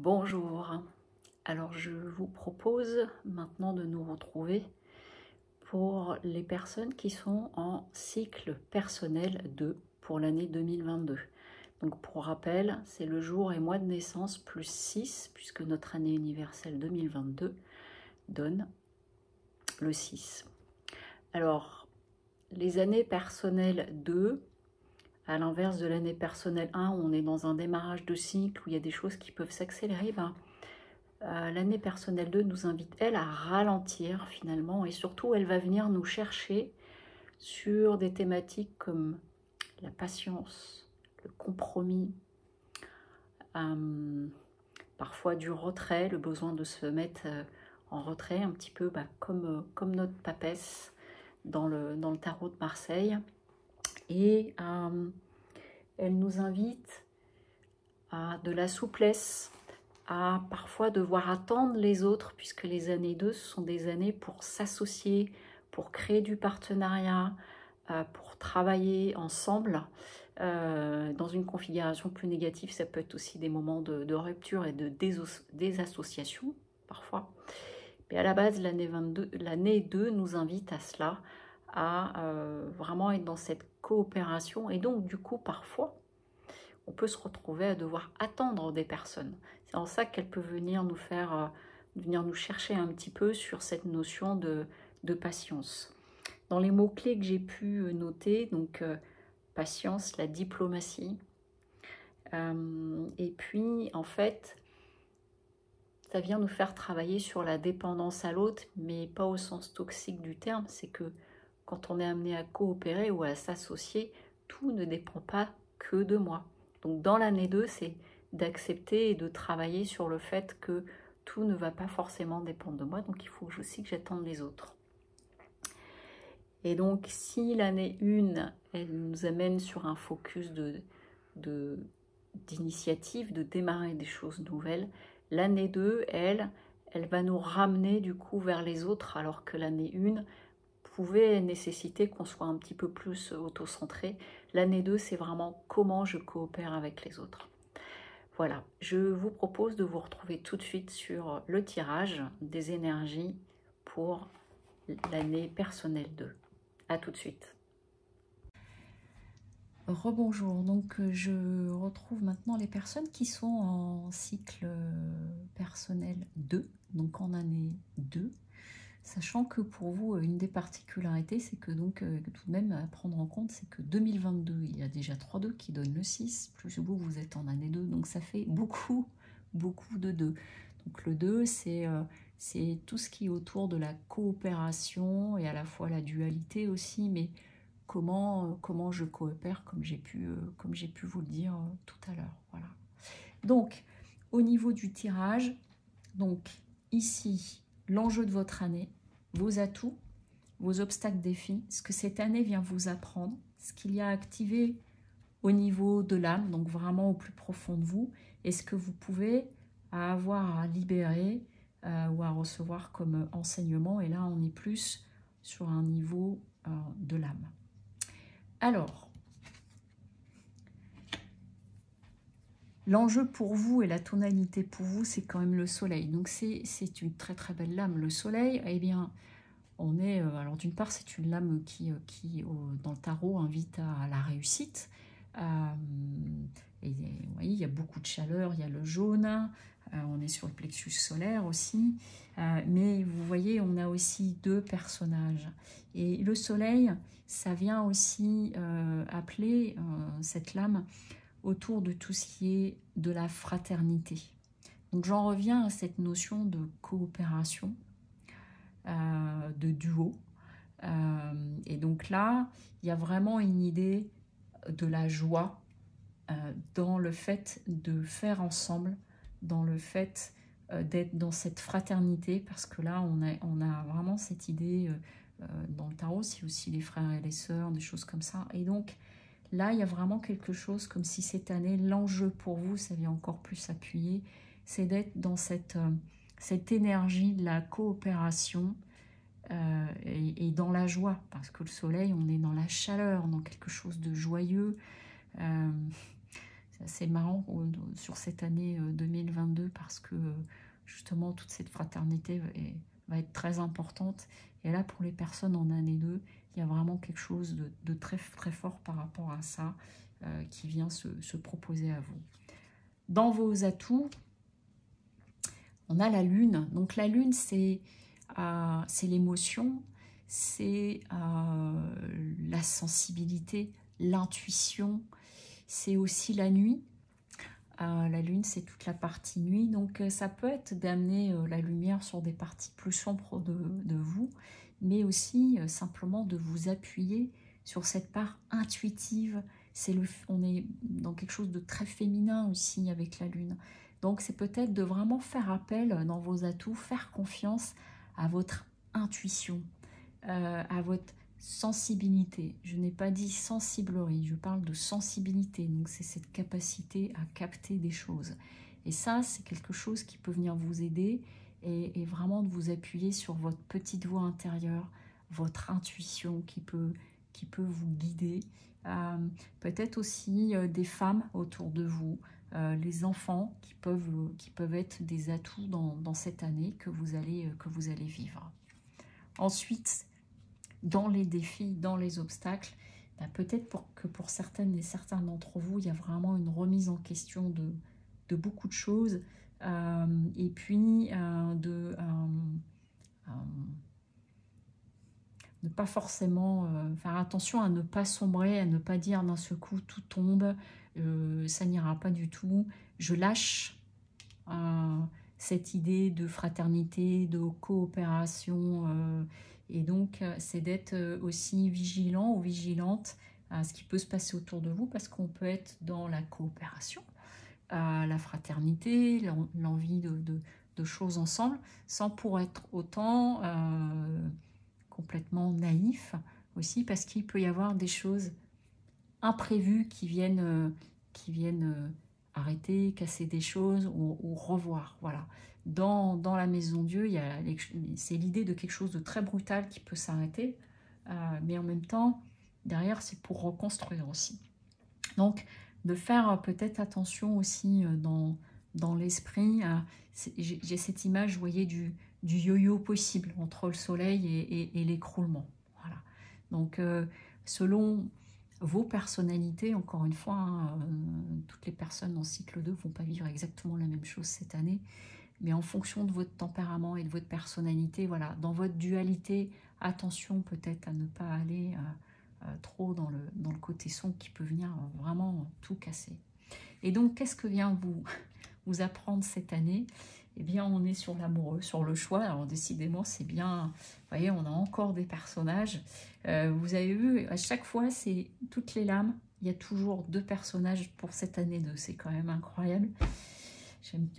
Bonjour, alors je vous propose maintenant de nous retrouver pour les personnes qui sont en cycle personnel 2 pour l'année 2022. Donc pour rappel, c'est le jour et mois de naissance plus 6 puisque notre année universelle 2022 donne le 6. Alors les années personnelles 2, à l'inverse de l'année personnelle 1 où on est dans un démarrage de cycle où il y a des choses qui peuvent s'accélérer, l'année personnelle 2 nous invite, elle, à ralentir finalement, et surtout, elle va venir nous chercher sur des thématiques comme la patience, le compromis, parfois du retrait, le besoin de se mettre en retrait, un petit peu comme notre papesse dans le tarot de Marseille. Et elle nous invite à de la souplesse, à parfois devoir attendre les autres, puisque les années 2, ce sont des années pour s'associer, pour créer du partenariat, pour travailler ensemble. Dans une configuration plus négative, ça peut être aussi des moments de rupture et de désassociation, parfois. Mais à la base, l'année 2 nous invite à cela, à vraiment être dans cette coopération. Et donc, du coup, parfois, on peut se retrouver à devoir attendre des personnes. C'est en ça qu'elle peut venir nous venir nous chercher un petit peu sur cette notion de patience. Dans les mots-clés que j'ai pu noter, donc patience, la diplomatie, et puis en fait, ça vient nous faire travailler sur la dépendance à l'autre, mais pas au sens toxique du terme, c'est que quand on est amené à coopérer ou à s'associer, tout ne dépend pas que de moi. Donc dans l'année 2, c'est d'accepter et de travailler sur le fait que tout ne va pas forcément dépendre de moi, donc il faut aussi que j'attende les autres. Et donc si l'année 1, elle nous amène sur un focus d'initiative, de démarrer des choses nouvelles, l'année 2, elle va nous ramener du coup vers les autres, alors que l'année 1 pouvait nécessiter qu'on soit un petit peu plus auto-centré. L'année 2, c'est vraiment comment je coopère avec les autres. Voilà, je vous propose de vous retrouver tout de suite sur le tirage des énergies pour l'année personnelle 2. A tout de suite. Rebonjour, donc je retrouve maintenant les personnes qui sont en cycle personnel 2, donc en année 2. Sachant que pour vous, une des particularités, c'est que donc tout de même à prendre en compte, c'est que 2022, il y a déjà 3-2 qui donnent le 6, plus vous, vous êtes en année 2, donc ça fait beaucoup de 2. Donc le 2, c'est tout ce qui est autour de la coopération et à la fois la dualité aussi, mais comment je coopère, comme j'ai pu vous le dire tout à l'heure. Voilà. Donc, au niveau du tirage, donc ici, l'enjeu de votre année, vos atouts, vos obstacles, défis, ce que cette année vient vous apprendre, ce qu'il y a activé au niveau de l'âme, donc vraiment au plus profond de vous, et ce que vous pouvez avoir à libérer ou à recevoir comme enseignement. Et là, on est plus sur un niveau de l'âme. Alors, l'enjeu pour vous et la tonalité pour vous, c'est quand même le soleil. Donc, c'est une très très belle lame. Le soleil, eh bien, on est... alors, d'une part, c'est une lame qui dans le tarot, invite à la réussite. Et vous voyez, il y a beaucoup de chaleur, il y a le jaune. On est sur le plexus solaire aussi. Mais vous voyez, on a aussi deux personnages. Et le soleil, ça vient aussi appeler cette lame autour de tout ce qui est de la fraternité. Donc j'en reviens à cette notion de coopération, de duo. Et donc là, il y a vraiment une idée de la joie dans le fait de faire ensemble, dans le fait d'être dans cette fraternité, parce que là, on a vraiment cette idée, dans le tarot, c'est aussi les frères et les sœurs, des choses comme ça. Et donc, là, il y a vraiment quelque chose comme si cette année, l'enjeu pour vous, ça vient encore plus s'appuyer, c'est d'être dans cette énergie de la coopération et dans la joie. Parce que le soleil, on est dans la chaleur, dans quelque chose de joyeux. C'est assez marrant sur cette année 2022 parce que justement toute cette fraternité va être très importante. Et là, pour les personnes en année 2, il y a vraiment quelque chose de très, très fort par rapport à ça qui vient se proposer à vous. Dans vos atouts, on a la lune. Donc la lune, c'est l'émotion, c'est la sensibilité, l'intuition, c'est aussi la nuit. La lune, c'est toute la partie nuit, donc ça peut être d'amener la lumière sur des parties plus sombres de vous, mais aussi simplement de vous appuyer sur cette part intuitive. On est dans quelque chose de très féminin aussi avec la lune. Donc c'est peut-être de vraiment faire appel dans vos atouts, faire confiance à votre intuition, à votre sensibilité. Je n'ai pas dit sensiblerie, je parle de sensibilité. Donc c'est cette capacité à capter des choses. Et ça, c'est quelque chose qui peut venir vous aider et vraiment de vous appuyer sur votre petite voix intérieure, votre intuition qui peut vous guider. Peut-être aussi des femmes autour de vous, les enfants qui peuvent être des atouts dans cette année que vous allez vivre. Ensuite, dans les défis, dans les obstacles, bah peut-être que pour certaines et certains d'entre vous, il y a vraiment une remise en question de beaucoup de choses, et puis ne pas forcément faire attention à ne pas sombrer, à ne pas dire d'un seul coup tout tombe, ça n'ira pas du tout, je lâche cette idée de fraternité, de coopération, et donc c'est d'être aussi vigilant ou vigilante à ce qui peut se passer autour de vous, parce qu'on peut être dans la coopération, la fraternité, l'envie de choses ensemble, sans pour être autant complètement naïf aussi, parce qu'il peut y avoir des choses imprévues qui viennent arrêter, casser des choses ou revoir. Voilà. Dans la maison Dieu, c'est l'idée de quelque chose de très brutal qui peut s'arrêter, mais en même temps, derrière, c'est pour reconstruire aussi. Donc, de faire peut-être attention aussi dans l'esprit. J'ai cette image, vous voyez, du yo-yo possible entre le soleil et l'écroulement. Voilà. Donc, selon vos personnalités, encore une fois, hein, toutes les personnes en cycle 2 ne vont pas vivre exactement la même chose cette année, mais en fonction de votre tempérament et de votre personnalité, voilà, dans votre dualité, attention peut-être à ne pas aller trop dans le côté sombre qui peut venir vraiment tout casser. Et donc, qu'est-ce que vient vous apprendre cette année? Eh bien, on est sur l'amoureux, sur le choix. Alors, décidément, c'est bien. Vous voyez, on a encore des personnages. Vous avez vu, à chaque fois, c'est toutes les lames. Il y a toujours 2 personnages pour cette année 2. C'est quand même incroyable.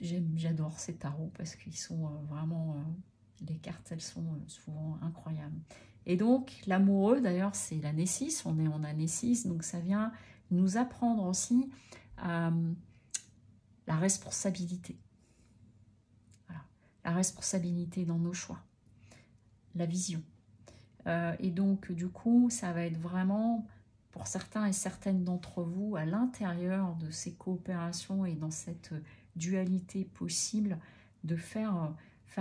J'adore ces tarots parce qu'ils sont vraiment... les cartes, elles sont souvent incroyables. Et donc, l'amoureux, d'ailleurs, c'est l'année 6. On est en année 6, donc ça vient nous apprendre aussi la responsabilité. Voilà. La responsabilité dans nos choix. La vision. Et donc, du coup, ça va être vraiment, pour certains et certaines d'entre vous, à l'intérieur de ces coopérations et dans cette dualité possible, de faire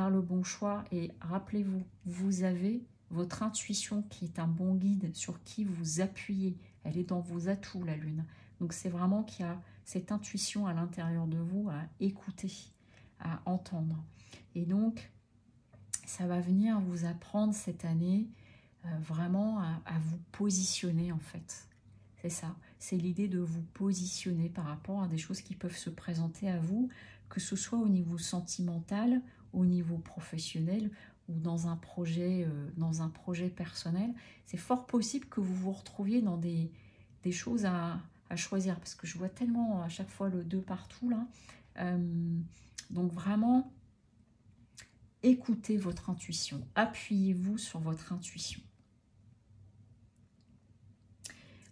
le bon choix. Et rappelez-vous, vous avez votre intuition qui est un bon guide sur qui vous appuyez. Elle est dans vos atouts, la lune. Donc, c'est vraiment qu'il y a cette intuition à l'intérieur de vous à écouter, à entendre. Et donc, ça va venir vous apprendre cette année vraiment à vous positionner, en fait. C'est ça, c'est l'idée de vous positionner par rapport à des choses qui peuvent se présenter à vous, que ce soit au niveau sentimental, au niveau professionnel ou dans un projet personnel. C'est fort possible que vous vous retrouviez dans des choses à choisir, parce que je vois tellement à chaque fois le 2 partout là. Donc vraiment, écoutez votre intuition, appuyez-vous sur votre intuition.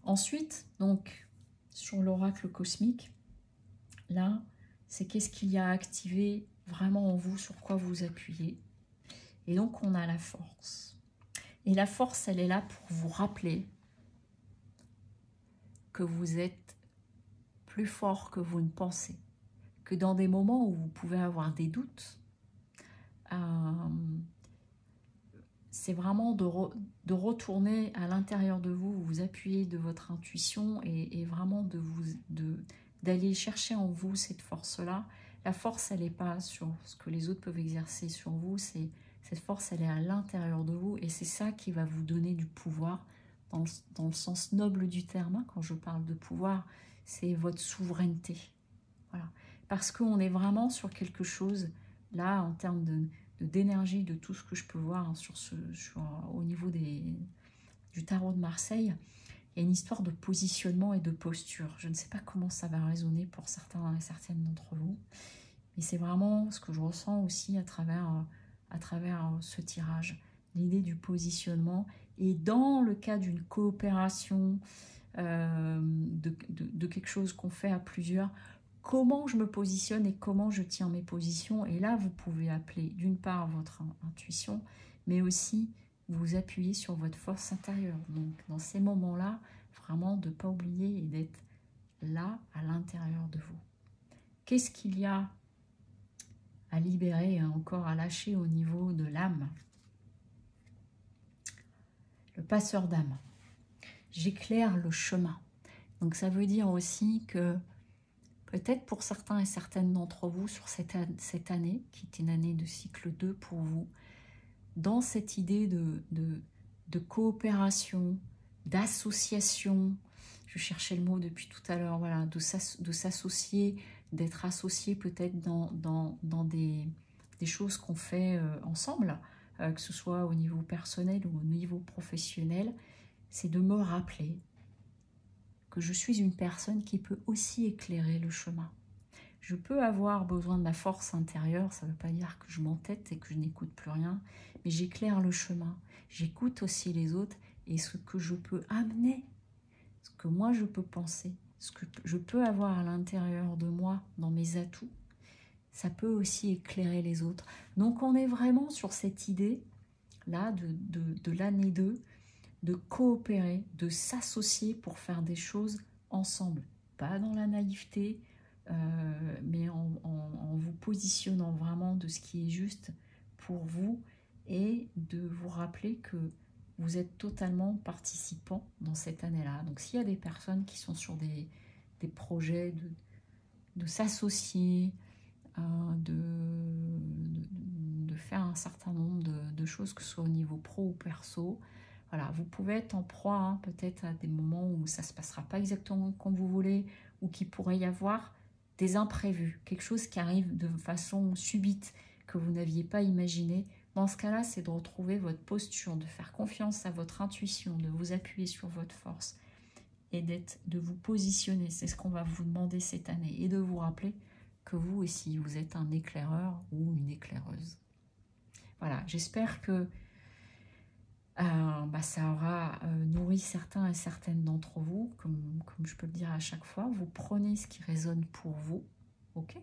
Ensuite, donc, sur l'oracle cosmique, là, c'est qu'est-ce qu'il y a à activer vraiment en vous, sur quoi vous appuyez. Et donc, on a la force. Et la force, elle est là pour vous rappeler que vous êtes plus fort que vous ne pensez, que dans des moments où vous pouvez avoir des doutes, c'est vraiment de retourner à l'intérieur de vous, vous appuyer de votre intuition et vraiment d'aller chercher en vous cette force-là. La force, elle n'est pas sur ce que les autres peuvent exercer sur vous, cette force, elle est à l'intérieur de vous et c'est ça qui va vous donner du pouvoir dans le sens noble du terme. Hein, quand je parle de pouvoir, c'est votre souveraineté. Voilà. Parce qu'on est vraiment sur quelque chose, là, en termes d'énergie, de tout ce que je peux voir hein, au niveau du tarot de Marseille, il y a une histoire de positionnement et de posture. Je ne sais pas comment ça va résonner pour certains et certaines d'entre vous, mais c'est vraiment ce que je ressens aussi à travers ce tirage. L'idée du positionnement, et dans le cas d'une coopération, de quelque chose qu'on fait à plusieurs, comment je me positionne et comment je tiens mes positions. Et là, vous pouvez appeler d'une part votre intuition, mais aussi vous appuyer sur votre force intérieure. Donc, dans ces moments-là, vraiment de ne pas oublier et d'être là, à l'intérieur de vous. Qu'est-ce qu'il y a à libérer, encore à lâcher au niveau de l'âme? Le passeur d'âme. J'éclaire le chemin. Donc, ça veut dire aussi que peut-être pour certains et certaines d'entre vous, sur cette année, qui est une année de cycle 2 pour vous, dans cette idée de coopération, d'association, je cherchais le mot depuis tout à l'heure, voilà, de s'associer, d'être associé peut-être dans des choses qu'on fait ensemble, que ce soit au niveau personnel ou au niveau professionnel, c'est de me rappeler que je suis une personne qui peut aussi éclairer le chemin. Je peux avoir besoin de ma force intérieure, ça ne veut pas dire que je m'entête et que je n'écoute plus rien, mais j'éclaire le chemin. J'écoute aussi les autres et ce que je peux amener, ce que moi je peux penser, ce que je peux avoir à l'intérieur de moi, dans mes atouts, ça peut aussi éclairer les autres. Donc on est vraiment sur cette idée-là de l'année 2, de coopérer, de s'associer pour faire des choses ensemble. Pas dans la naïveté, mais en vous positionnant vraiment de ce qui est juste pour vous et de vous rappeler que vous êtes totalement participant dans cette année-là. Donc s'il y a des personnes qui sont sur des projets de s'associer, de faire un certain nombre de choses, que ce soit au niveau pro ou perso, voilà, vous pouvez être en proie peut-être à des moments où ça ne se passera pas exactement comme vous voulez ou qu'il pourrait y avoir des imprévus, quelque chose qui arrive de façon subite que vous n'aviez pas imaginé. Dans ce cas-là, c'est de retrouver votre posture, de faire confiance à votre intuition, de vous appuyer sur votre force et de vous positionner. C'est ce qu'on va vous demander cette année et de vous rappeler que vous aussi, vous êtes un éclaireur ou une éclaireuse. Voilà, j'espère que ça aura nourri certains et certaines d'entre vous, comme je peux le dire à chaque fois. Vous prenez ce qui résonne pour vous, ok?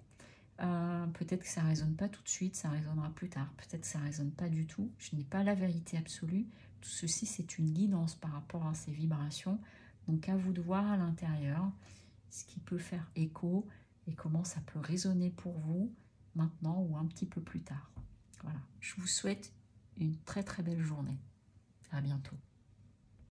Peut-être que ça ne résonne pas tout de suite, ça résonnera plus tard. Peut-être que ça ne résonne pas du tout. Je n'ai pas la vérité absolue. Tout ceci, c'est une guidance par rapport à ces vibrations. Donc, à vous de voir à l'intérieur ce qui peut faire écho et comment ça peut résonner pour vous maintenant ou un petit peu plus tard. Voilà. Je vous souhaite une très très belle journée. À bientôt.